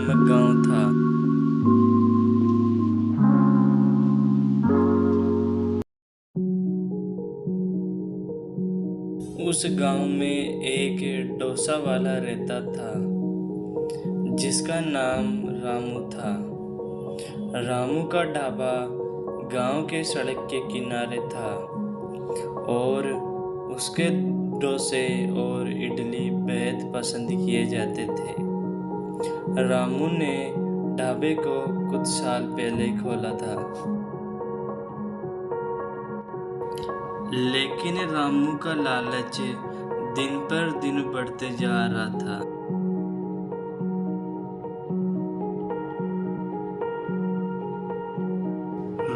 नामक गांव था। उस गांव में एक डोसा वाला रहता था जिसका नाम रामू था। रामू का ढाबा गांव के सड़क के किनारे था और उसके डोसे और इडली बेहद पसंद किए जाते थे। रामू ने ढाबे को कुछ साल पहले खोला था, लेकिन रामू का लालच दिन पर दिन बढ़ते जा रहा था।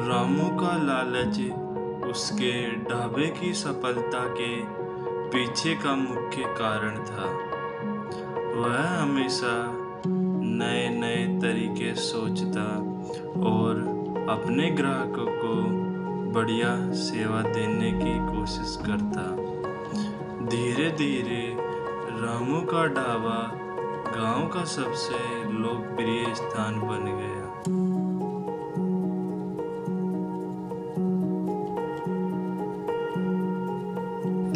रामू का लालच उसके ढाबे की सफलता के पीछे का मुख्य कारण था। वह हमेशा नए नए तरीके सोचता और अपने ग्राहकों को बढ़िया सेवा देने की कोशिश करता। धीरे धीरे रामू का ढाबा गांव का सबसे लोकप्रिय स्थान बन गया।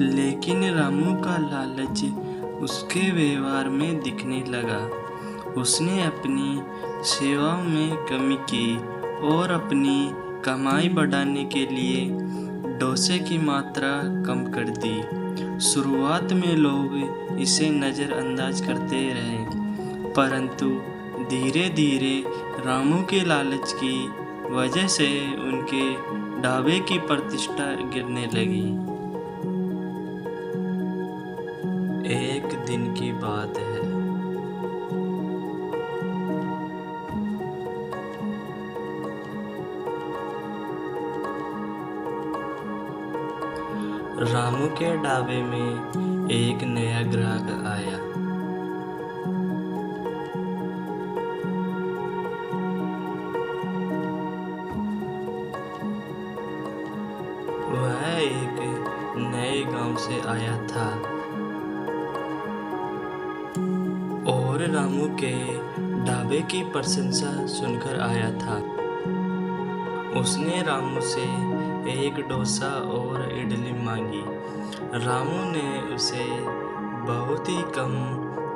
लेकिन रामू का लालच उसके व्यवहार में दिखने लगा। उसने अपनी सेवाओं में कमी की और अपनी कमाई बढ़ाने के लिए डोसे की मात्रा कम कर दी। शुरुआत में लोग इसे नज़रअंदाज करते रहे, परंतु धीरे धीरे रामू के लालच की वजह से उनके ढाबे की प्रतिष्ठा गिरने लगी। एक दिन की बात है। रामू के ढाबे में एक नया ग्राहक आया। वह एक नए गांव से आया था और रामू के ढाबे की प्रशंसा सुनकर आया था। उसने रामू से एक डोसा और इडली मांगी। रामू ने उसे बहुत ही कम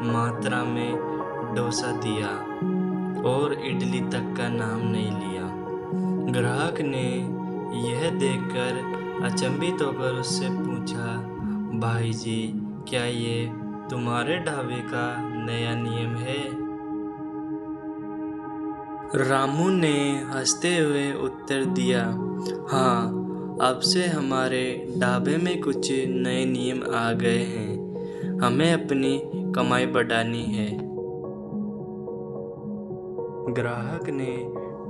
मात्रा में डोसा दिया और इडली तक का नाम नहीं लिया। ग्राहक ने यह देखकर अचंभित होकर उससे पूछा, भाई जी, क्या ये तुम्हारे ढाबे का नया नियम है? रामू ने हंसते हुए उत्तर दिया, हाँ, अब से हमारे ढाबे में कुछ नए नियम आ गए हैं। हमें अपनी कमाई बढ़ानी है। ग्राहक ने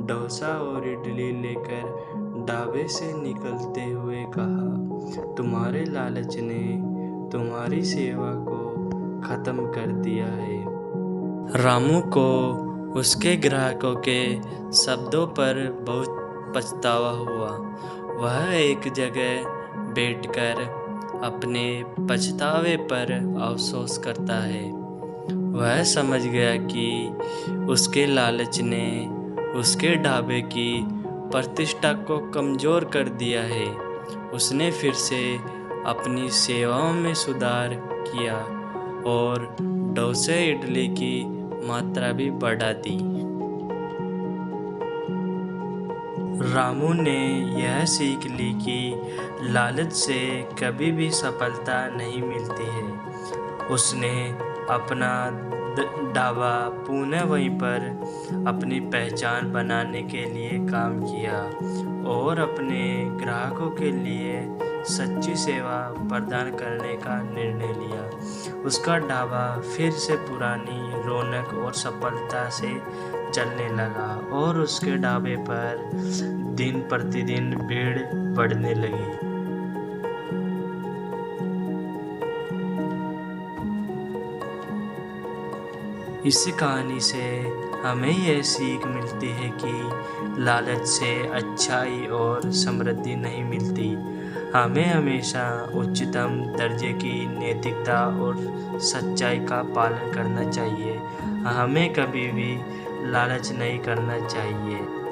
डोसा और इडली लेकर ढाबे से निकलते हुए कहा, तुम्हारे लालच ने तुम्हारी सेवा को खत्म कर दिया है। रामू को उसके ग्राहकों के शब्दों पर बहुत पछतावा हुआ। वह एक जगह बैठकर अपने पछतावे पर अफसोस करता है। वह समझ गया कि उसके लालच ने उसके ढाबे की प्रतिष्ठा को कमज़ोर कर दिया है। उसने फिर से अपनी सेवाओं में सुधार किया और डोसे इडली की मात्रा भी बढ़ा दी। रामू ने यह सीख ली कि लालच से कभी भी सफलता नहीं मिलती है। उसने अपना ढाबा पुनः वहीं पर अपनी पहचान बनाने के लिए काम किया और अपने ग्राहकों के लिए सच्ची सेवा प्रदान करने का निर्णय लिया। उसका ढाबा फिर से पुरानी रौनक और सफलता से चलने लगा और उसके ढाबे पर दिन प्रतिदिन भीड़ बढ़ने लगी। इस कहानी से हमें यह सीख मिलती है कि लालच से अच्छाई और समृद्धि नहीं मिलती। हमें हमेशा उच्चतम दर्जे की नैतिकता और सच्चाई का पालन करना चाहिए। हमें कभी भी लालच नहीं करना चाहिए।